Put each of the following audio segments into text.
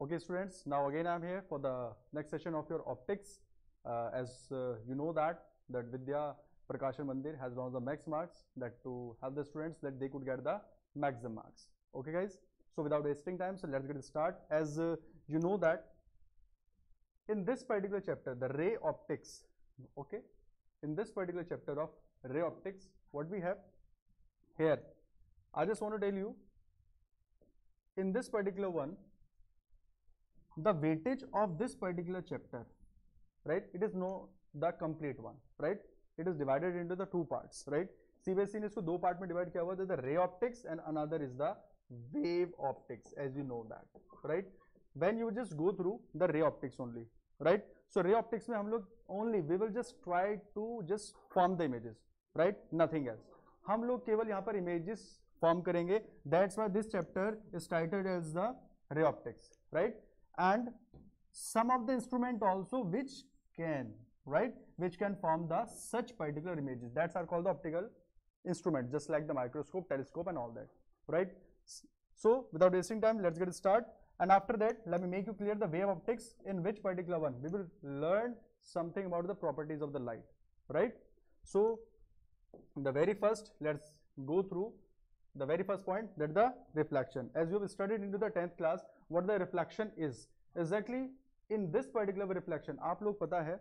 Okay, students, now again I'm here for the next session of your optics. As you know that Vidya Prakashan Mandir has launched the max marks that to help the students that they could get the maximum marks. Okay, guys. So without wasting time, so let's get started. As you know that in this particular chapter, the ray optics. Okay, in this particular chapter of ray optics, what we have here, I just want to tell you in this particular one. The weightage of this particular chapter, right? It is no the complete one, right? It is divided into the two parts, right? CBSE ने इसको दो part में divide किया हुआ है, the ray optics and another is the wave optics, as you know that, right? When you just go through the ray optics only, right? So ray optics में हम लोग only we will just try to just form the images, right? Nothing else. हम लोग केवल यहाँ पर images form करेंगे. That's why this chapter is titled as the ray optics, right? And some of the instrument also which can form the such particular images, that's are called the optical instrument, just like the microscope, telescope and all that, right? So without wasting time, let's get started. And after that, let me make you clear the wave optics, in which particular one we will learn something about the properties of the light, right? So the very first, let's go through the very first point, that the reflection. As you have studied into the 10th class, what the reflection is exactly. In this particular reflection, आप लोग पता है,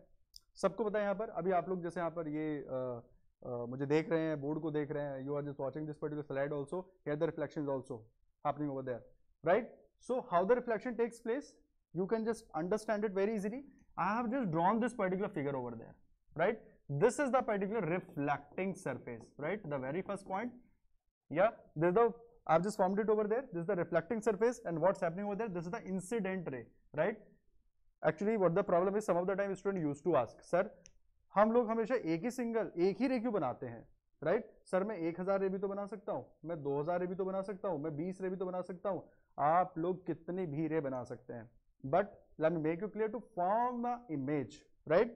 सबको पता है यहाँ पर. अभी आप लोग जैसे यहाँ पर ये मुझे देख रहे हैं, बोर्ड को देख रहे हैं, you are just watching this particular slide also. Here the reflection is also happening over there, right? So how the reflection takes place, you can just understand it very easily. I have just drawn this particular figure over there, right? This is the particular reflecting surface, right? The very first point. Yeah, this is the, I've just formed it over there. This is the reflecting surface, and what's happening over there, this is the incident ray, right? Actually what the problem is, some of the time student used to ask, sir हम लोग हमेशा एक ही रे क्यों बनाते हैं, right? Sir मैं 1000 रे भी तो बना सकता हूँ, मैं 2000 रे भी तो बना सकता हूँ, मैं 20 रे भी तो बना सकता हूँ. आप लोग कितने भी रे बना सकते हैं, but let me make you clear to form the image, right?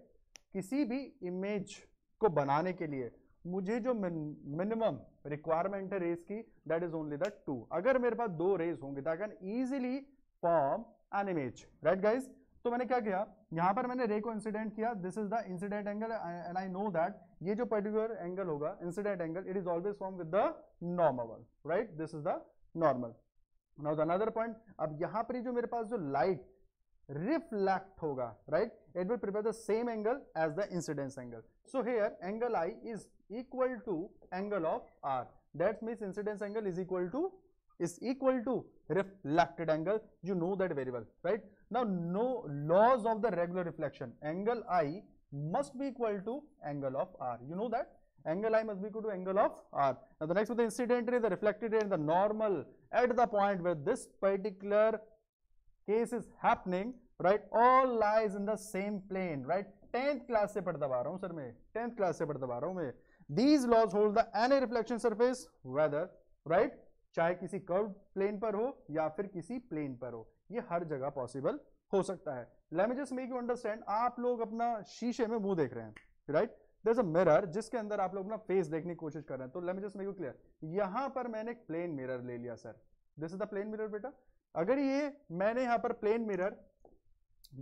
किसी भी इमेज को बनाने के लिए मुझे जो मिनिमम रिक्वायरमेंट है रेस की, दैट इज ओनली द 2. अगर मेरे पास 2 रेस होंगे तो I can easily form an image, right guys? तो मैंने क्या किया, यहां पर मैंने रे को इंसिडेंट किया. This is the incident angle and I know that ये जो पर्टिकुलर एंगल होगा, incident angle, it is always form with the normal one, right? This is the normal. Now the another point, अब यहां पर जो मेरे पास जो लाइट reflect होगा, right? It will prepare the same angle as the incidence angle. So here angle I is equal to angle of R. That means incidence angle is equal to reflected angle. You know that very well, right? Now no laws of the regular reflection. Angle I must be equal to angle of R. You know that angle I must be equal to angle of R. Now the next with the incident ray, the reflected ray, and the normal at the point where this particular case is happening, right? All lies in the same plane, right? 10th class से पढ़ता आ रहा हूँ sir मैं, 10th class से पढ़ता आ रहा हूँ मैं. These laws hold the any reflection surface, whether, right? चाहे किसी कर्व प्लेन पर हो या फिर किसी प्लेन पर हो, ये हर जगह पॉसिबल हो सकता है. Let me just make you understand. आप लोग अपना शीशे में मुंह देख रहे हैं, right? There's a mirror जिसके अंदर आप लोग अपना फेस देखने की कोशिश कर रहे हैं. तो let me just make you clear. यहाँ पर मैंने एक प्लेन मिरर ले लिया sir. This is the plane mirror बेटा. अगर ये मैंने यहाँ पर प्लेन मिरर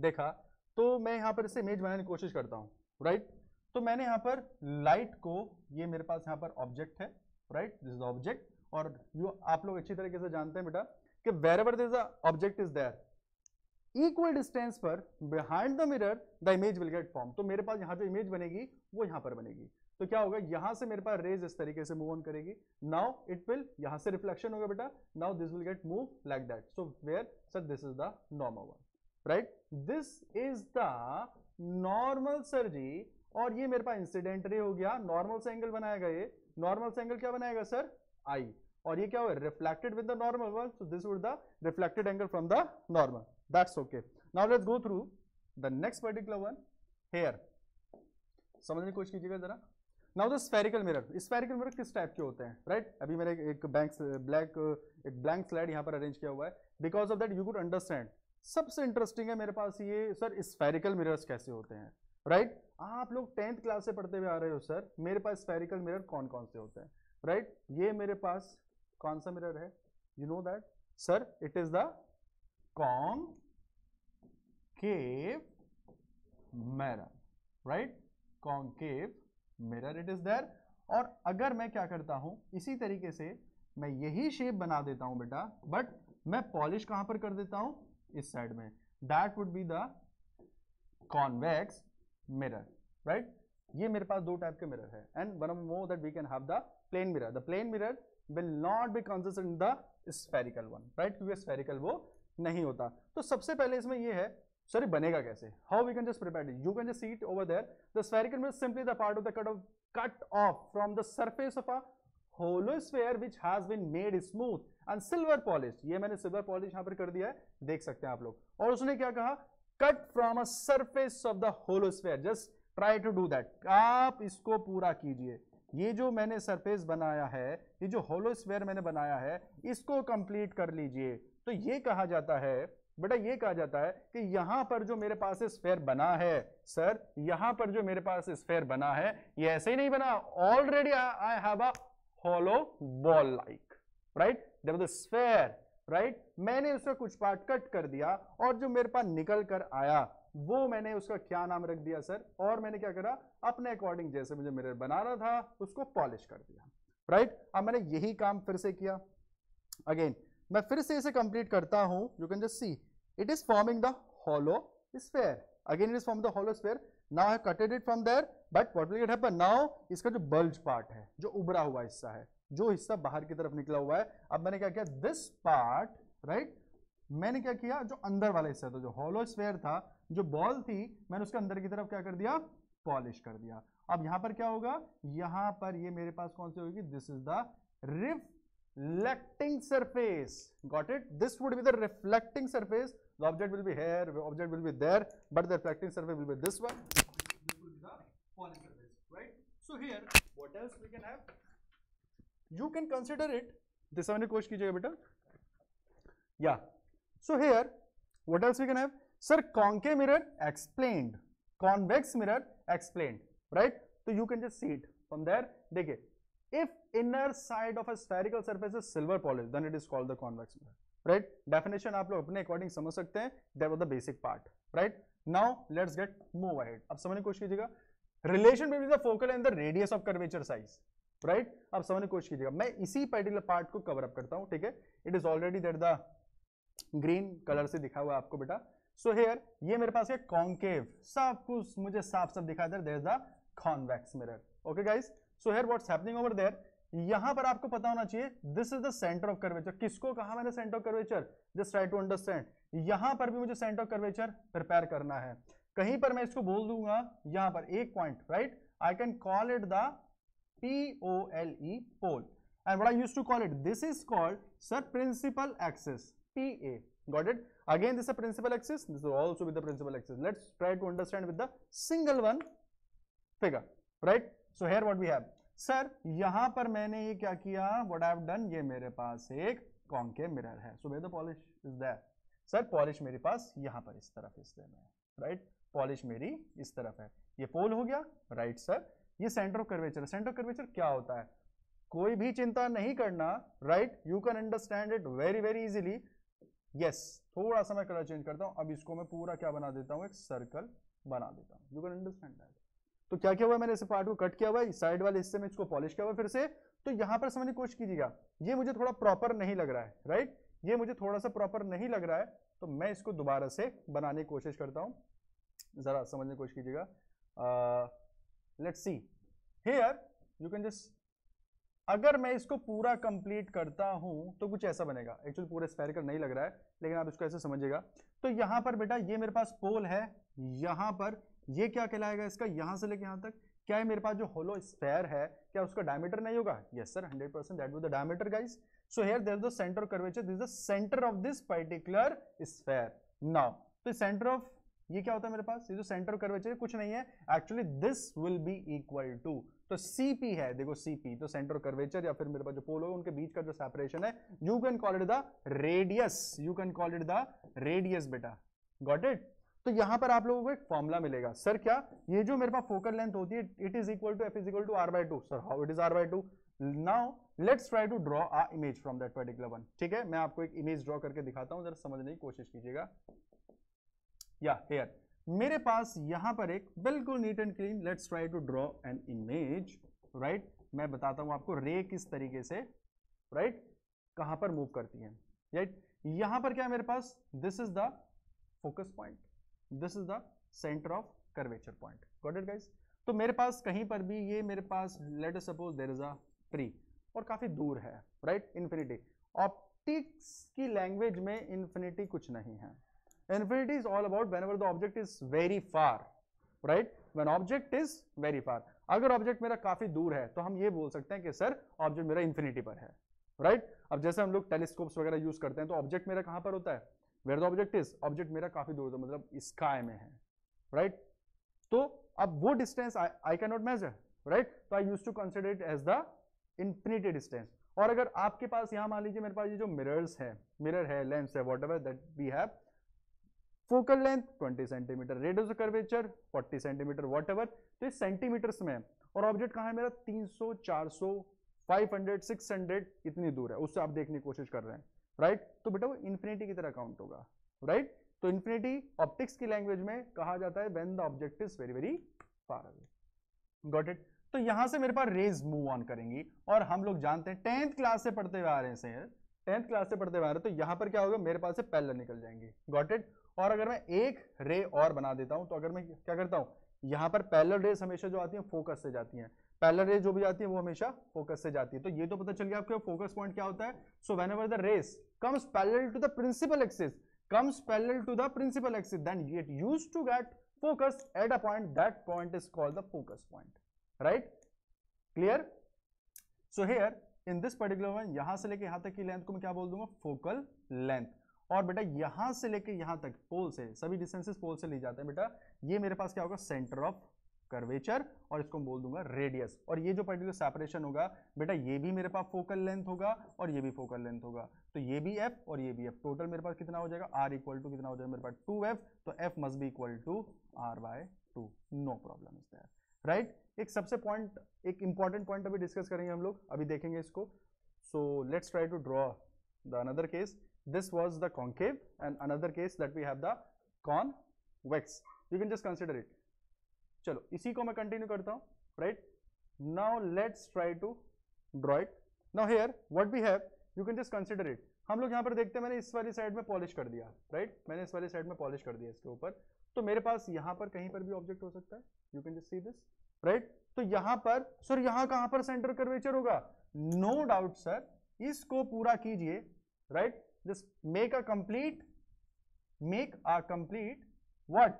देखा तो मैं यहाँ पर इसे इमेज बनाने की कोशिश करता हूँ, राइट? तो मैंने यहाँ पर लाइट को, ये मेरे पास यहाँ पर ऑब्जेक्ट है, राइट? This is object. और आप लोग अच्छी तरीके से जानते हैं बेटा कि wherever there is a object is there, equal distance पर behind the mirror the image will get formed. तो मेरे पास यहाँ जो इमेज बनेगी वो यहाँ पर बनेगी. तो क्या होगा, यहां से मेरे पास रेज इस तरीके से मूव ऑन करेगी. नाउ इट विल, यहां से रिफ्लेक्शन होगा बेटा. Now this will get move like that. So where sir, this is the normal one, right? This is the normal sir ji. और ये मेरे पास इंसिडेंट रे हो गया. नॉर्मल से एंगल बनाएगा, ये नॉर्मल से एंगल क्या बनाएगा सर, आई. और ये क्या हुआ, reflected with the normal one. So this would the reflected angle from the normal. That's okay. Now let's go through the next particular one. Here समझने की कोशिश कीजिएगा जरा. Now the spherical mirror. Spherical mirror किस type के होते हैं, right? अभी मैंने एक ब्लैंक स्लाइड यहाँ पर अरेंज किया हुआ है. Because of that you could understand. सबसे इंटरेस्टिंग है मेरे पास ये सर, स्फेरिकल मिरर्स कैसे होते हैं, राइट? आप लोग 10th क्लास से पढ़ते हुए आ रहे हो सर, मेरे पास स्फेरिकल मिरर कौन कौन से होते हैं, राइट? ये मेरे पास कौन सा मिरर है, you know that sir, it is the con concave mirror, right? Concave mirror it is there. और अगर मैं क्या करता हूं, इसी तरीके से मैं यही शेप बना देता हूं बेटा, बट मैं पॉलिश कहां पर कर देता हूं, इस साइड में. That would be the convex mirror, right? ये मेरे पास दो टाइप के मिरर है, and one more that we can have the plane mirror. The plane mirror will not be consistent in the spherical one, right? क्योंकि spherical वो नहीं होता. तो सबसे पहले इसमें ये है, सर बनेगा कैसे? How we can just prepare it? You can just see it over there. The spherical mirror simply the part of the cut off from the surface of a hollow sphere which has been made smooth and silver polished. ये मैंने silver polish यहां पर कर दिया है, देख सकते हैं आप लोग. और उसने क्या कहा? Cut from a surface of the hollow sphere. Just try to do that. आप इसको पूरा कीजिए. ये जो मैंने सरफेस बनाया है, ये जो होलो स्फीयर मैंने बनाया है, इसको कंप्लीट कर लीजिए. तो ये कहा जाता है बेटा, ये कहा जाता है कि यहां पर जो मेरे पास स्फीयर बना है, सर यहां पर जो मेरे पास स्फीयर बना है, ये ऐसे ही नहीं बना. Already I have a hollow ball like, right? There was the sphere, right? मैंने उसका कुछ पार्ट कट कर दिया और जो मेरे पास निकल कर आया वो मैंने उसका क्या नाम रख दिया सर, और मैंने क्या करा, अपने अकॉर्डिंग जैसे मुझे मिरर बनाना था उसको पॉलिश कर दिया, राइट? अब मैंने यही काम फिर से किया. अगेन मैं फिर से इसे कंप्लीट करता हूं. You can just C it is forming the hollow sphere. Again it is forming the hollow sphere. Now I have cutted it from there, but what will it happen now? इसका जो bulge part है, जो उभरा हुआ हिस्सा है, जो हिस्सा बाहर की तरफ निकला हुआ है, अब मैंने क्या किया, this part, right? मैंने क्या किया, जो अंदर वाला हिस्सा था, जो hollow sphere था, जो बॉल थी, मैंने उसके अंदर की तरफ क्या कर दिया, पॉलिश कर दिया. अब यहां पर क्या होगा, यहां पर ये मेरे पास कौन सी होगी, this is the reflecting surface. Got it? This would be the reflecting surface. The object will be here, the object will be there, but the reflecting surface will be this one. This will be the polished surface, right? So here, what else we can have? You can consider it. This one question कीजिएगा बेटा. Yeah. So here, what else we can have? Sir, concave mirror explained, convex mirror explained, right? So you can just see it from there. देखिए, if inner side of a spherical surface is silver polished, then it is called the convex mirror, right? Definition आप लोग अपने according समझ सकते हैं. That was the basic part, right? Now let's get move ahead. अब समझने की कोशिश कीजिएगा, relation between the focal and the radius of curvature size, right? अब समझने की कोशिश कीजिएगा. मैं इसी पर्टिकुलर पार्ट को कवर अप करता हूं, ठीक है? It is already that the green colour से दिखा हुआ है आपको बेटा. सो हियर ये मेरे पास है कॉन्केव, सब कुछ मुझे साफ साफ दिखा दे, there is the convex mirror. Okay guys, so here what's happening over there, यहां पर आपको पता होना चाहिए this is the centre of curvature. किसको कहा मैंने centre of curvature? Just try to understand. यहां पर भी मुझे सेंटर ऑफ कर्वेचर प्रिपेयर करना है. कहीं पर मैं इसको बोल दूंगा यहां पर एक point, right? I can call it the POLE, pole. And what I used to call it, this is called, sir, principal axis, PA. Got it? Again, this is a principal axis. This will also be the principal axis. Let's try to understand with the single one figure, right? So here what we have, sir, यहाँ पर मैंने ये क्या किया? What I have done, ये मेरे पास एक concave mirror है. So where the polish is there? Sir, polish मेरे पास यहाँ पर इस तरफ हिस्से में, right? Polish मेरी इस तरफ है. ये पोल हो गया, right sir? ये centre of curvature. Centre of curvature क्या होता है? कोई भी चिंता नहीं करना, right? You can understand it very very easily. Yes, थोड़ा सा मैं कलर चेंज करता हूं. अब इसको मैं पूरा क्या बना देता हूं, एक सर्कल बना देता हूं. You can understand that. तो क्या क्या हुआ, मैंने इस पार्ट को कट किया हुआ है, साइड वाले हिस्से में इसको पॉलिश किया हुआ फिर से. तो यहां पर समझने की कोशिश कीजिएगा, ये मुझे थोड़ा प्रॉपर नहीं लग रहा है, राइट? ये मुझे थोड़ा सा प्रॉपर नहीं लग रहा है, तो मैं इसको दोबारा से बनाने की कोशिश करता हूं. जरा समझने की कोशिश कीजिएगा. Let's see here, you can just, अगर मैं इसको पूरा कंप्लीट करता हूं तो कुछ ऐसा बनेगा. एक्चुअली पूरा स्फेरिकल नहीं लग रहा है, लेकिन आप इसको ऐसे समझिएगा. तो यहां पर बेटा ये मेरे पास पोल है, यहां पर ये क्या कहलाएगा इसका, यहां से लेके यहां तक. क्या है मेरे पास जो होलो स्फेयर है, क्या उसका डायमीटर नहीं होगा? Yes sir, 100% that will the diameter guys. So here there is the centre of curvature, this is the centre of this particular sphere. Now तो सेंटर ऑफ, ये क्या होता है मेरे पास, ये जो सेंटर कर्वेचर कुछ नहीं है actually, this will be equal to, तो CP है, देखो CP, तो सेंटर कर्वेचर या फिर मेरे पास जो पोल होगा उनके बीच का जो सेपरेशन है, you can call it the radius. You can call it the radius बेटा. Got it? तो यहां पर आप लोगों को एक फॉर्मूला मिलेगा. सर क्या, ये जो मेरे पास फोकल लेंथ होती है, it is equal to F is equal to R/2. Sir how it is R/2? Now let's try to draw a image from that particular one. ठीक है, मैं आपको एक इमेज ड्रॉ करके दिखाता हूं, जरा समझने की कोशिश कीजिएगा. या हेयर मेरे पास यहां पर एक बिल्कुल neat and clean, let's try to draw an image, right. मैं बताता हूं आपको रे किस तरीके से, राइट, कहां पर मूव करती है, राइट। यहां पर क्या है मेरे पास, this is the focus point, this is the centre of curvature point, got it guys. तो मेरे पास कहीं पर भी ये मेरे पास let us suppose there is a tree और काफी दूर है, राइट, इन्फिनिटी। ऑप्टिक्स की लैंग्वेज में इन्फिनिटी कुछ नहीं है। Infinity is all about whenever the object is very far, right? When object is very far. अगर ऑब्जेक्ट मेरा काफी दूर है तो हम ये बोल सकते हैं कि सर ऑब्जेक्ट मेरा इन्फिनिटी पर है, राइट। अब जैसे हम लोग टेलीस्कोप्स वगैरह यूज करते हैं तो ऑब्जेक्ट मेरा कहां पर होता है, where the object is, object मेरा काफी दूर होता है, मतलब स्काई में है, राइट। तो अब वो distance I can not measure, right, तो I use to consider it as the infinity distance. और अगर आपके पास यहां मान लीजिए मेरे पास ये जो मिरर्स है, मिरर है, लेंस है, whatever that we have, focal length 20 centimetre, radius of curvature 40 centimetre, whatever, तो ये सेंटीमीटर्स में है। और ऑब्जेक्ट कहां है मेरा, 300, 400, 500, 600 इतनी दूर है, उससे आप देखने की कोशिश कर रहे हैं, राइट। तो बेटा वो इन्फिनिटी की तरह काउंट होगा, राइट। तो इन्फिनिटी ऑप्टिक्स की लैंग्वेज में कहा जाता है when the object is very very far away, got it. तो यहां से मेरे पास रेज मूव ऑन करेंगी और हम लोग जानते हैं 10th क्लास से पढ़ते हुए आ रहे हैं, 10th क्लास से पढ़ते हुए आ रहे हैं, तो यहां पर क्या होगा, मेरे पास से पैरेलल निकल जाएंगे, गॉट इट। और अगर मैं एक रे और बना देता हूं तो अगर मैं क्या करता हूं, यहां पर पैरेलल रेस हमेशा जो आती है फोकस से जाती हैं, पैरेलल रेस जो भी आती है वो हमेशा फोकस से जाती है। तो ये तो पता चल गया आपको फोकस पॉइंट क्या होता है। So whenever the rays comes parallel to the principal axis, comes parallel to the principal axis, then it used to get focus at a point, that point is called the focus point, right? Clear? So here in this particular one, यहां से लेके यहां तक की length को मैं क्या बोल दूंगा, फोकल लेंथ। और बेटा यहां से लेके यहां तक पोल से, सभी डिस्टेंसेस पोल से ली जाते हैं बेटा, ये मेरे पास क्या होगा, सेंटर ऑफ कर्वेचर, और इसको मैं बोल दूंगा रेडियस। और ये जो पर्टिकुलर सेपरेशन होगा बेटा, ये भी मेरे पास फोकल लेंथ होगा और ये भी फोकल लेंथ होगा, तो ये भी एफ और ये भी एफ, टोटल मेरे पास कितना हो जाएगा, आर इक्वल टू कितना हो जाएगा मेरे पास 2f, तो f must be equal to r by 2, no problem is there, right. एक सबसे पॉइंट, एक इंपॉर्टेंट पॉइंट अभी डिस्कस करेंगे हम लोग, अभी देखेंगे इसको। So let's try to draw the another case, this was the concave and another case that we have the convex, you can just consider it. चलो इसी को मैं कंटिन्यू करता हूं, right. Now let's try to draw it. Now here what we have, you can just consider it. हम लोग यहां पर देखते हैं, मैंने इस वाली साइड में पॉलिश कर दिया, राइट, मैंने इस वाली साइड में पॉलिश कर दिया इसके ऊपर, तो मेरे पास यहां पर कहीं पर भी ऑब्जेक्ट हो सकता है, you can just see this, right. तो यहां पर सर, यहां कहां पर सेंटर कर्वेचर होगा, नो डाउट सर, इसको पूरा कीजिए, right, just make a complete what,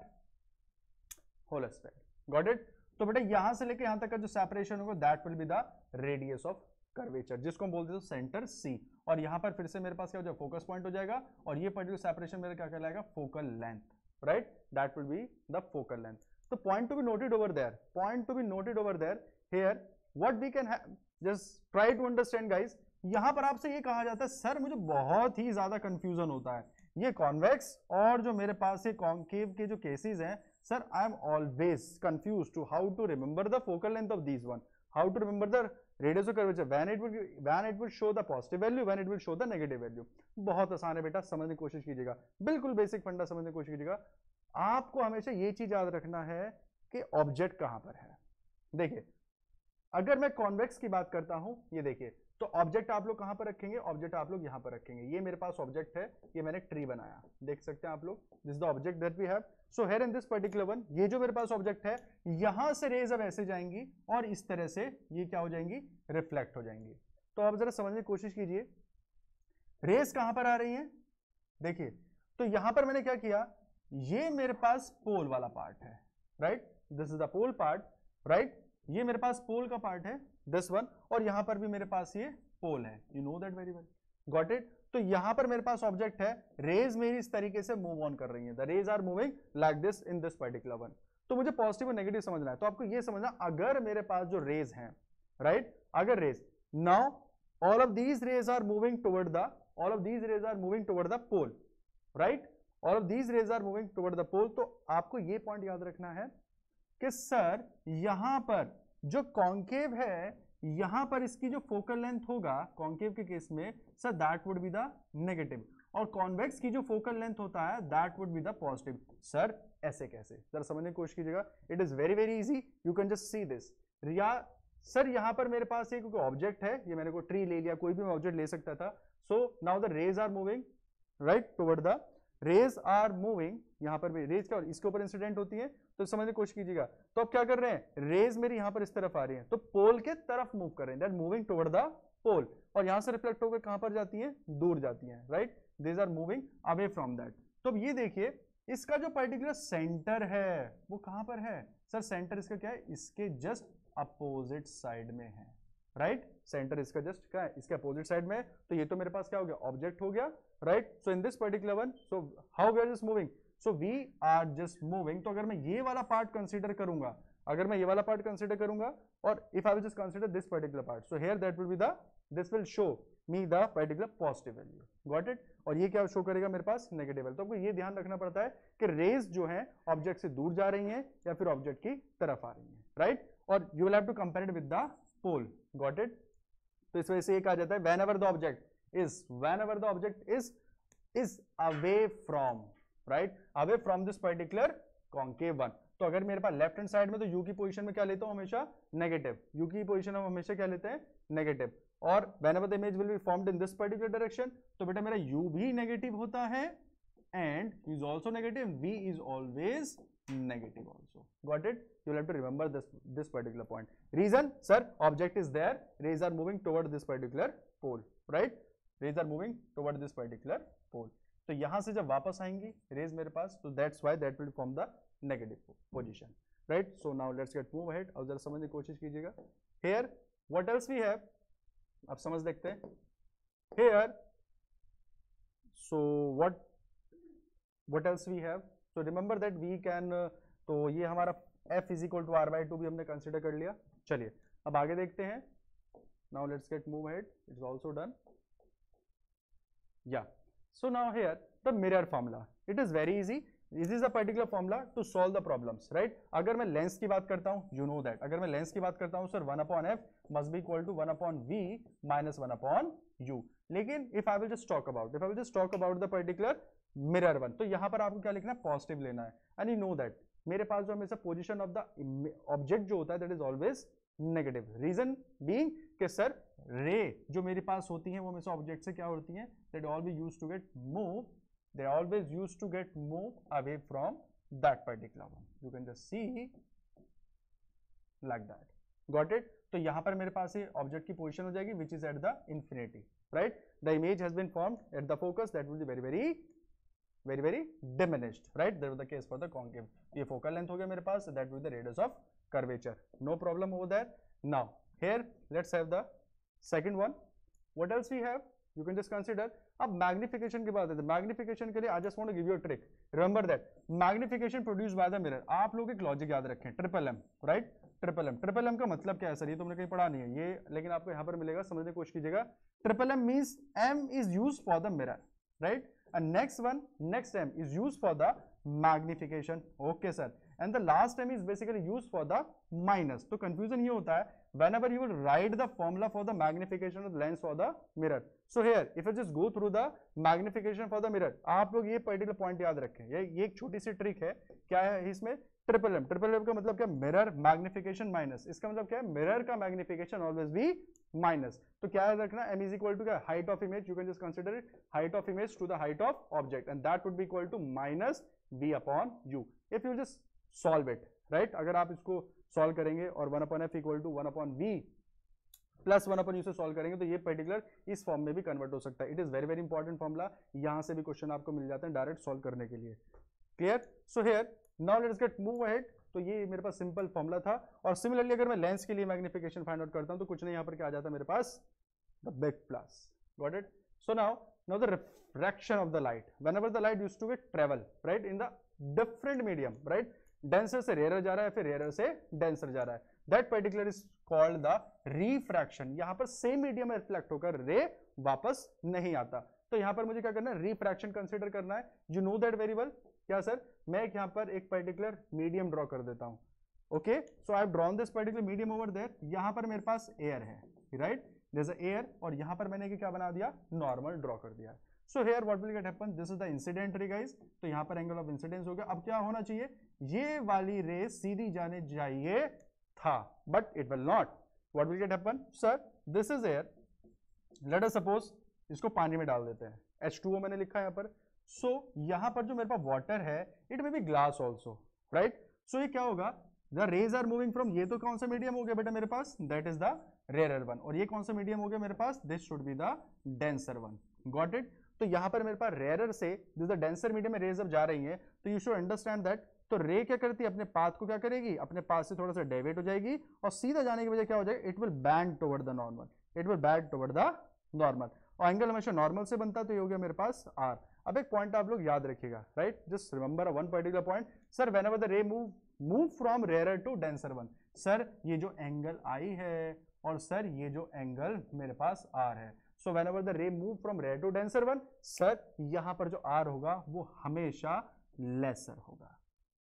whole square, got it. तो बेटा यहां से लेके यहां तक का जो सेपरेशन होगा that will be the radius of curvature, जिसको हम बोलते हैं सेंटर सी। और यहां पर फिर से मेरे पास क्या हो जाएगा, फोकस पॉइंट हो जाएगा, और ये पर्टिकुलर सेपरेशन मेरा क्या कहलाएगा, focal length, right, that will be the focal length. तो point to be noted over there, point to be noted over there, here what we can have, just try to understand guys. यहां पर आपसे ये कहा जाता है sir मुझे बहुत ही ज्यादा कंफ्यूजन होता है, ये कॉन्वेक्स और जो मेरे पास ये कॉन्केव के जो केसेस हैं sir, I am always confuse to how to remember the focal length of these one, how to remember the radius of curvature, when it will show the positive value, when it will show the negative value. बहुत आसान है बेटा, समझने की कोशिश कीजिएगा, बिल्कुल basic फंडा समझने की कोशिश कीजिएगा। आपको हमेशा ये चीज याद रखना है कि ऑब्जेक्ट कहां पर है। देखिए अगर मैं कॉन्वेक्स की बात करता हूं, ये देखिए, तो ऑब्जेक्ट आप लोग कहां पर रखेंगे, ऑब्जेक्ट आप लोग यहां पर रखेंगे। ये मेरे पास ऑब्जेक्ट है, ये मैंने ट्री बनाया, देख सकते हैं आप लोग, this the object that we have. So here in this particular one, ये जो मेरे पास ऑब्जेक्ट है, यहां से रेज अब ऐसे जाएंगी और इस तरह से ये क्या हो जाएंगी, रिफ्लेक्ट हो जाएंगी। तो आप जरा समझने की कोशिश कीजिए, रेज कहां पर आ रही है, देखिए, तो यहां पर मैंने क्या किया, ये मेरे पास पोल वाला पार्ट है, right, this is the pole part, right, ये मेरे पास पोल का पार्ट है दिस वन, और यहां पर भी मेरे पास ये पोल है, you know that very well, got it. तो यहां पर मेरे पास ऑब्जेक्ट है, रेज मेरी इस तरीके से मूव ऑन कर रही है, the rays are moving like this in this particular one. तो मुझे पॉजिटिव और नेगेटिव समझना है, तो आपको ये समझना, अगर मेरे पास जो रेज हैं, राइट, अगर rays, now all of these rays are moving toward the pole, right, all of these rays are moving toward the pole. तो आपको ये पॉइंट याद रखना है कि सर यहां पर जो कॉन्केव है, यहां पर इसकी जो फोकल लेंथ होगा कॉन्केव के केस में sir, that would be the negative. और कॉन्वेक्स की जो फोकल लेंथ होता है that would be the positive. Sir ऐसे कैसे, जरा समझने की कोशिश कीजिएगा, it is very very easy, you can just see this. या सर यहाँ पर मेरे पास एक ऑब्जेक्ट है, ये मैंने को ट्री ले लिया, कोई भी ऑब्जेक्ट ले सकता था। So now the rays are moving right toward the, rays are moving, यहाँ पर भी रेज क्या इसके ऊपर इंसिडेंट होती है, तो समझने की कोशिश कीजिएगा। तो अब क्या कर रहे हैं, रेज मेरी यहाँ पर इस तरफ आ रही है, तो पोल के तरफ मूव कर रहे हैं, दैट मूविंग टुवर्ड द पोल, और यहां से रिफ्लेक्ट होकर कहां पर जाती है, दूर जाती है, right, these are moving away from that. तो अब ये देखिए इसका जो पर्टिकुलर सेंटर है वो कहां पर है, सर सेंटर इसका क्या है, इसके जस्ट अपोजिट साइड में है, राइट, सेंटर इसका जस्ट क्या है, इसके अपोजिट साइड में है। तो ये तो मेरे पास क्या हो गया, ऑब्जेक्ट हो गया, right. So in this particular one, so how we are just moving, so we are just moving. तो अगर मैं ये वाला पार्ट कंसीडर करूंगा, अगर मैं ये वाला पार्ट कंसीडर करूंगा, और if I will just consider this particular part, so here that will be the, this will show me the particular positive value, got it. और ये क्या शो करेगा मेरे पास, नेगेटिव वैल्यू। तो आपको ये ध्यान रखना पड़ता है कि रेज जो है ऑब्जेक्ट से दूर जा रही हैं या फिर ऑब्जेक्ट की तरफ आ रही हैं, राइट। और you will have to compare it with the pole, got it. तो इस वजह से ये कहा जाता है whenever the object is away from, right, away from this particular concave one. तो अगर मेरे पास लेफ्ट हैंड साइड में, तो यू की पोजीशन में क्या लेता हूं हमेशा, नेगेटिव, यू की पोजीशन में हमेशा क्या लेते हैं, नेगेटिव। और whenever the image will be formed in this particular direction, तो बेटा मेरा u भी नेगेटिव होता है and is also negative, v is always negative also, got it। you will have to remember this particular point। reason, sir, object is there, rays are moving toward this particular pole, right, rays are moving toward this particular pole। तो यहां से जब वापस आएंगी raise मेरे पास, तो that's why that will form the negative position, right। so now let's get move ahead। अब जरा समझने की कोशिश कीजिएगा। here what else we have, अब समझ देखते हैं। here so what else we have, so remember that we can, तो ये हमारा f is equal to r/2 भी हमने कंसिडर कर लिया। चलिए अब आगे देखते हैं। now let's get move ahead, it's also done, yeah। so now here the mirror formula, it is very easy, this is a particular formula to solve the problems, right। अगर मैं लेंस की बात करता हूं, you know that, अगर मैं lens की बात करता हूं sir 1/f must be equal to 1/v minus 1/u। लेकिन if I will just talk about the particular mirror one, तो यहां पर आपको क्या लिखना है, पॉजिटिव लेना है। and you know that मेरे पास जो हमेशा पोजीशन ऑफ द ऑब्जेक्ट जो होता है that is always negative. Reason being कि सर रे जो मेरे पास होती हैं वो हमेशा ऑब्जेक्ट से क्या होती हैं, that always used to get move, they always used to get move away from that particular one, you can just see like that, got it। तो यहां पर मेरे पास ये ऑब्जेक्ट की पोजीशन हो जाएगी which is at the infinity, right, the image has been formed at the focus that will be very very diminished, right, that was the case for the concave। ये focal length हो गया मेरे पास, that will be the radius of curvature, no problem over there। now here let's have the second one, what else we have, you can just consider। अब magnification की बात है, magnification के लिए I just want to give you a trick, remember that magnification produced by the mirror. आप लोग एक logic याद रखें, triple M, right, triple M का मतलब क्या है सर, ये तुमने कहीं पढ़ा नहीं है ये, लेकिन आपको यहाँ पर मिलेगा, समझने की कोशिश कीजिएगा। Triple M means M is use for the mirror, right, and next m is used for the magnification, okay sir, and the last m is basically used for the minus। तो confusion ये होता है whenever you will write the formula for the magnification of the lens for the mirror। so here if I just go through the magnification for the mirror, आप लोग ये particular point याद रखें, ये एक छोटी सी ट्रिक है, क्या है इसमें, ट्रिपल एम का मतलब क्या, मिरर मैग्निफिकेशन माइनस, इसका मतलब क्या है, मिरर का मैग्निफिकेशन ऑलवेज भी माइनस। तो क्या याद रखना, m इज इक्वल टू क्या, height of image, you can just consider it height of image to the height of object, and that would be equal to minus v upon u। If you just solve it, right, अगर आप इसको solve करेंगे और 1/f equal to 1/v plus 1/u से solve करेंगे, तो ये particular इस फॉर्म में भी कन्वर्ट हो सकता है। It is very very important formula, यहां से भी क्वेश्चन आपको मिल जाते हैं डायरेक्ट सॉल्व करने के लिए, clear. So here now let's get move ahead. तो ये मेरे पास सिंपल फॉर्मुला था। और सिमिलरली अगर मैं लेंस के लिए मैग्निफिकेशन फाइंड आउट करता हूं, तो कुछ नहीं, यहां पर क्या आ जाता है मेरे पास, the big plus, got it. So now the refraction of the light, whenever the light used to get travel, right, in the different medium, right, denser से रेयर जा रहा है, फिर रेयर से डेंसर जा रहा है, that particular is called the refraction. यहां पर सेम मीडियम में रिफ्लेक्ट होकर रे वापस नहीं आता। तो यहां पर मुझे क्या करना है, रिफ्रैक्शन कंसीडर करना है, you know that very well. क्या सर, मैं यहां पर एक पर्टिकुलर मीडियम ड्रॉ कर देता हूं, okay. So I have drawn this particular medium over there, यहां पर मेरे पास एयर है, राइट, देयर इज एयर, और यहां पर मैंने क्या बना दिया, नॉर्मल ड्रॉ कर दिया। So here what will get happen, this is the incident ray guys, तो यहाँ पर एंगल ऑफ इंसिडेंस हो गया। अब क्या होना चाहिए, ये वाली रे सीधी जाने चाहिए था, but it will not. What will get happen sir, this is air, late us suppose इसको पानी में डाल देते हैं, H2O मैंने लिखा है यहाँ पर। सो यहाँ पर जो मेरे पास वाटर है, it may be glass also, right. सो ये क्या होगा, the rays are moving from, ये तो कौन सा मीडियम हो गया बेटा मेरे पास, that is the rare one, और ये कौन सा मीडियम हो गया मेरे पास, this should be the denser one, got it. तो यहाँ पर मेरे पास रेयर से दिस द डेंसर मीडियम में रेज अब जा रही है, तो यू शुड अंडरस्टैंड दैट, तो रे क्या करती है, अपने पाथ को क्या करेगी, अपने पाथ से थोड़ा सा डेविएट हो जाएगी, और सीधा जाने की वजह क्या हो जाएगा, it will band toward the normal, it will band toward the normal, और एंगल हमेशा नॉर्मल से बनता है, तो ये हो गया मेरे पास आर। अब एक पॉइंट आप लोग याद रखिएगा, right, just remember one particular point, sir whenever the ray move from rare to denser one, sir ये जो एंगल आई है और सर ये जो एंगल मेरे पास आर है, so whenever the ray move from rare to denser one, sir यहाँ पर जो आर होगा वो हमेशा लेसर होगा,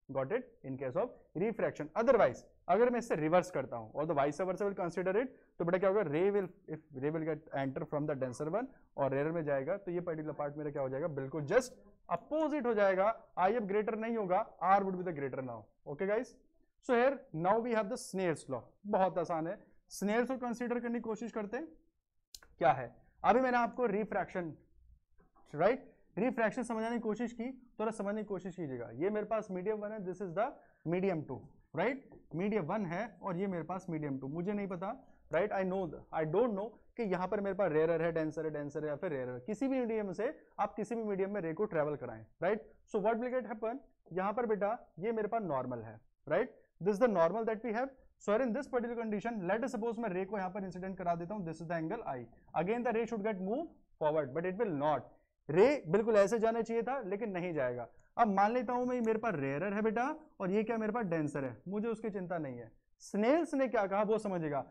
got it, in case of refraction. Otherwise अगर मैं इससे रिवर्स करता हूं और the vice versa will consider it, तो बेटा क्या होगा, ray will get enter from the denser one और रेयर में जाएगा, तो ये पर्टिकुलर पार्ट मेरा क्या हो जाएगा, बिल्कुल जस्ट अपोजिट हो जाएगा, आई एफ ग्रेटर नहीं होगा, R would be the greater now, okay guys. So here now we have the Snell's law, बहुत आसान है, स्नेल्स को कंसीडर करने की कोशिश करते हैं, क्या है, अभी मैंने आपको रिफ्रैक्शन, राइट, रिफ्रैक्शन समझने की कोशिश की, थोड़ा समझने की कोशिश कीजिएगा। ये मेरे पास मीडियम वन है, this is the medium two, right, medium one है और ये मेरे पास मीडियम टू, मुझे नहीं पता, राइट, आई डोंट नो कि यहाँ पर मेरे पास रेयर है, डेंसर है या फिर रेयर है, किसी भी मीडियम से आप किसी भी मीडियम में रे को ट्रेवल कराएं, right. So what will get happen, यहाँ पर बेटा ये मेरे पास नॉर्मल है, right, this the normal that we have. So in this particular condition let us suppose मैं रे को यहाँ पर इंसिडेंट करा देता हूँ, this is the angle i, again the ray should get move forward but it will not, ray बिल्कुल ऐसे जाना चाहिए था लेकिन नहीं जाएगा। अब मान लेता हूं मैं मेरे पास रेयर है बेटा और ये क्या मेरे पास डेंसर है, मुझे उसकी चिंता नहीं है। स्नेल्स ने क्या कहा वो समझेगा,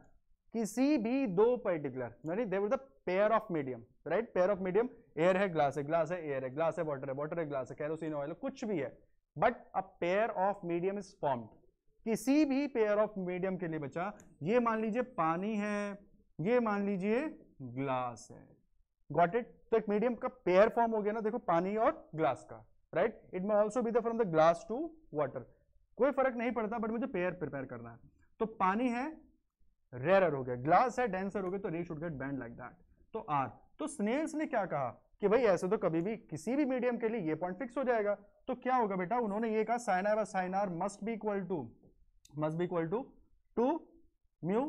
किसी भी दो पर्टिकुलर यानी there the pair of medium, right, pair of medium, air है ग्लास है, ग्लास है एयर है, ग्लास है वाटर है ग्लास है, केरोसिन ऑयल कुछ भी है, but a pair of medium is formed, किसी भी पेयर ऑफ मीडियम के लिए बचा, ये मान लीजिए पानी है, ये मान लीजिए ग्लास है, गॉट इट। तो एक मीडियम का पेयर फॉर्म हो गया ना, देखो पानी और ग्लास का, right, it may also be the from the glass to water, कोई फर्क नहीं पड़ता, बट मुझे पेयर प्रिपेयर करना है। तो पानी है रेयर हो गया, ग्लास है डेंसर हो गया, तो रे should gate band like that, तो आर। तो स्नेल्स ने क्या कहा कि भाई ऐसे तो कभी भी किसी भी मीडियम के लिए ये पॉइंट फिक्स हो जाएगा, तो क्या होगा बेटा, उन्होंने ये कहा sine i sine r must be equal to two mu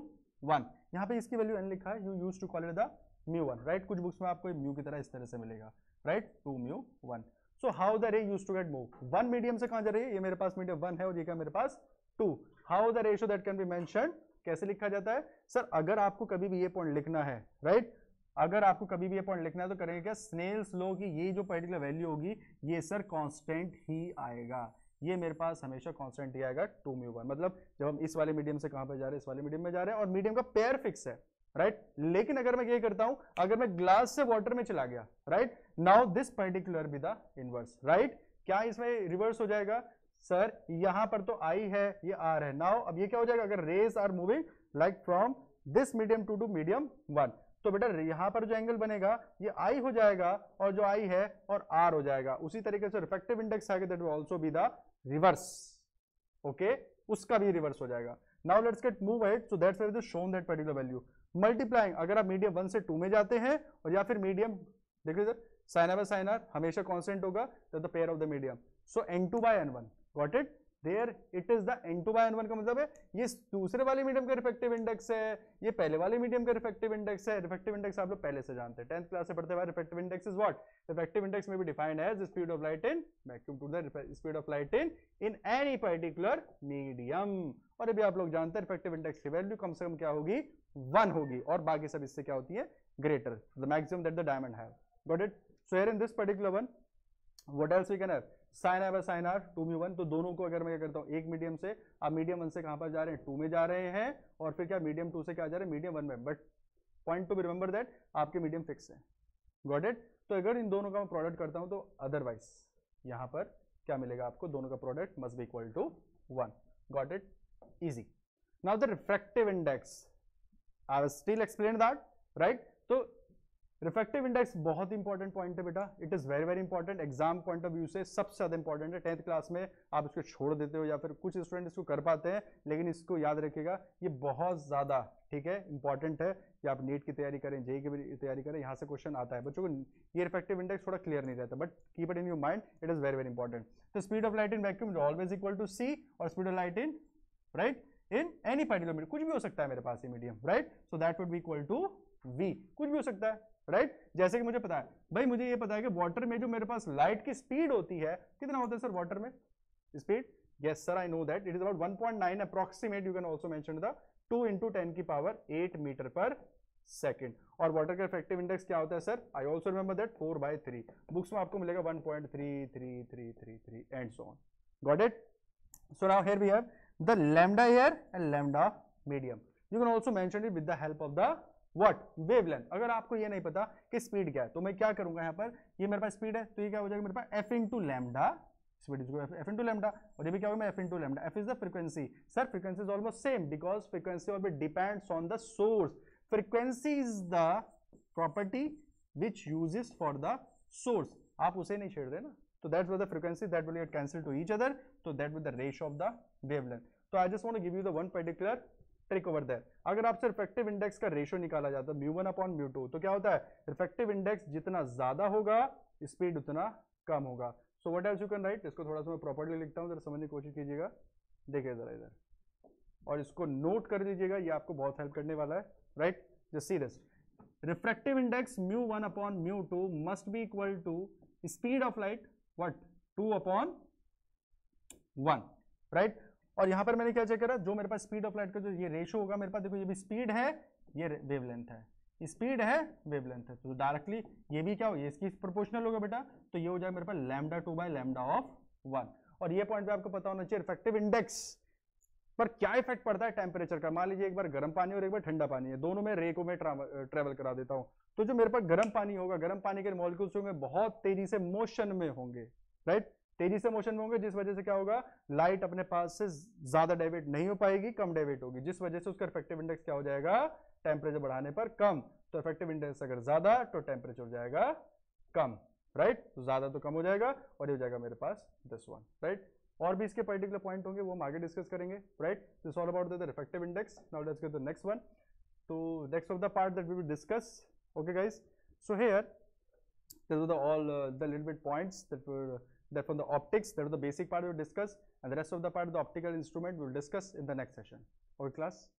one, यहाँ पे इसकी वैल्यू n लिखा है, you use to call it the mu one, right, कुछ बुक्स में आपको म्यू की तरह इस तरह से मिलेगा, right, two mu one. So how the ray use to get move, one medium से कहां जा रही है, ये मेरे पास मीडियम वन है और ये क्या मेरे पास two, how the ratio that can be mentioned, कैसे लिखा जाता है सर, अगर आपको कभी भी ये पॉइंट लिखना है, राइट, अगर आपको कभी भी ये पॉइंट लिखना है तो करेंगे क्या, स्नेल्स लॉ की ये जो पर्टिकुलर वैल्यू होगी ये सर कांस्टेंट ही आएगा, ये मेरे पास हमेशा कांस्टेंट ही आएगा, टू म्यू वन, मतलब जब हम इस वाले मीडियम से कहां पे जा रहे हैं, इस वाले मीडियम में जा रहे हैं और मीडियम का पेयर फिक्स है, राइट, लेकिन अगर मैं ये करता हूं, अगर मैं ग्लास से वाटर में चला गया, right, now this particular be the inverse, right, क्या इसमें रिवर्स हो जाएगा सर, यहां पर तो आई है ये आर है, नाउ अब ये क्या हो जाएगा, अगर rays are moving like from this medium to medium one, तो बेटा यहां पर जो एंगल बनेगा ये आई हो जाएगा और जो आई है और आर हो जाएगा, उसी तरीके से रिफ्रैक्टिव इंडेक्स आगे that will also be the reverse, okay, उसका भी रिवर्स हो जाएगा। Now let's get move ahead, so that's why it is shown that particular value, multiplying, अगर आप मीडियम वन से टू में जाते हैं और या फिर मीडियम देखिए इधर साइन आर हमेशा कांस्टेंट होगा, तो the pair of the medium, so n2 by n1, got it, there it is the n2 by n1 का मतलब है ये दूसरे वाले मीडियम का रिफ्रैक्टिव इंडेक्स है, ये पहले वाले मीडियम का रिफ्रैक्टिव इंडेक्स है, रिफ्रैक्टिव इंडेक्स आप लोग पहले से जानते हैं 10th क्लास से पढ़ते हुए, refractive index is what, refractive index में भी defined as speed of light in vacuum to the speed of light in any particular medium, और अभी आप लोग जानते हैं रिफ्रैक्टिव इंडेक्स की वैल्यू कम से कम क्या होगी, 1 होगी, और बाकी सब इससे क्या होती है, greater, the maximum that the diamond have, got it. So here in this particular one what else we can have, sine i by sine r two mu one, तो दोनों को अगर मैं क्या करता हूँ, एक मीडियम से आप मीडियम वन से कहां पर जा रहे हैं, टू में जा रहे हैं, और फिर क्या मीडियम टू से क्या जा रहे हैं, मीडियम वन में, but point to be remember that आपके मीडियम फिक्स है, गॉट इट। तो अगर इन दोनों का मैं प्रोडक्ट करता हूं तो अदरवाइज यहां पर क्या मिलेगा आपको, दोनों का product must be equal to 1, got it, easy. Now the refractive index I will still explain that, right, तो रिफ्रैक्टिव इंडेक्स बहुत इंपॉर्टेंट पॉइंट है बेटा, it is very very important, exam point of view से सबसे ज्यादा important है। 10th class में आप इसको छोड़ देते हो या फिर कुछ स्टूडेंट इसको कर पाते हैं, लेकिन इसको याद रखिएगा ये बहुत ज्यादा ठीक है इंपॉर्टेंट है कि आप नीट की तैयारी करें, जेई की भी तैयारी करें, यहाँ से क्वेश्चन आता है बच्चों को। ये रिफ्रैक्टिव इंडेक्स थोड़ा क्लियर नहीं रहता, but keep it in your mind, it is very very important. तो speed of light in vacuum is always equal to c, और speed of light in right in any particular medium, कुछ भी हो सकता है मेरे पास ये medium, right, so that would be equal to v, कुछ भी हो सकता है, राइट। जैसे कि मुझे पता है भाई, मुझे ये पता है कि वाटर में जो मेरे पास लाइट की स्पीड होती है कितना होता है सर वाटर में speed? Yes sir, I know that it is about 1.9 approximate, you can also mention the 2 × 10 की पावर 8 मीटर पर सेकेंड। और वाटर का इफेक्टिव इंडेक्स क्या होता है sir? I also remember that 4/3, books में आपको मिलेगा 1.3333 and so on, got it? So now here we have the lambda here and lambda medium, you can also mention it with the help of the what? Wavelength. अगर आपको ये नहीं पता कि speed क्या है तो मैं क्या करूंगा, यहाँ पर ये मेरे पास स्पीड है तो ये क्या हो जाएगा मेरे पास f × lambda, speed is f × lambda, और ये भी क्या होगा f × lambda. f is the frequency, sir frequency is almost same because frequency always depends on the source, frequency is the property which uses for the source, आप उसे नहीं छेड़ रहे ना, तो that's why the frequency that will get cancel to each other, तो that with the ratio of the wavelength. तो I just want to give you the one particular trick over there. अगर आपसे रिफ्रैक्टिव इंडेक्स का ratio निकाला जाता है μ1/μ2, तो क्या होता है? रिफ्रैक्टिव इंडेक्स जितना ज्यादा होगा स्पीड उतना कम होगा। So what else you can write, इसको थोड़ा सा मैं प्रॉपर्ली लिखता हूँ, जरा समझने की कोशिश कीजिएगा, देखिए जरा इधर, और इसको नोट कर लीजिएगा, ये आपको बहुत हेल्प करने वाला है, राइट? Just see this, refractive index μ1/μ2 must be equal to speed of light what? 2/1, right? और यहां पर मैंने क्या चेक करा, जो मेरे पास स्पीड ऑफ लाइट का जो ये रेशियो होगा मेरे पास, देखो ये भी स्पीड है, ये वेवलेंथ है, स्पीड है वेवलेंथ है, तो डायरेक्टली ये भी क्या हो, ये इसकी प्रोपोर्शनल होगा बेटा, तो ये हो जाएगा मेरे पास λ2/λ1। और ये पॉइंट पे आपको पता होना चाहिए इफेक्टिव इंडेक्स पर क्या इफेक्ट पड़ता है टेम्परेचर का। मान लीजिए एक बार गर्म पानी और एक बार ठंडा पानी है, दोनों में रे को मैं ट्रेवल करा देता हूं, तो जो मेरे पास गर्म पानी होगा, गर्म पानी के मॉलिक्यूल्स होंगे बहुत तेजी से मोशन में होंगे, राइट, तेजी से मोशन में होंगे, जिस वजह से क्या होगा, लाइट अपने पास से ज्यादा डाइवर्ट नहीं हो पाएगी, कम डाइवर्ट होगी, जिस वजह से उसका इफेक्टिव इंडेक्स क्या हो जाएगा, टेम्परेचर बढ़ाने पर कम। तो इफेक्टिव इंडेक्स अगर ज्यादा तो टेम्परेचर हो जाएगा कम, राइट, तो ज्यादा तो कम हो जाएगा, और ये हो जाएगा मेरे पास दिस वन, राइट। और भी इसके पर्टिकुलर पॉइंट होंगे, वो हम आगे डिस्कस करेंगे, right. This all about the refractive index. Now let's go to the next one, तो next of the part that we will discuss, okay guys. So here these are all the little bit points that were that from the optics, that was the basic part we will discuss, and the rest of the part of the optical instrument we will discuss in the next session. Okay class?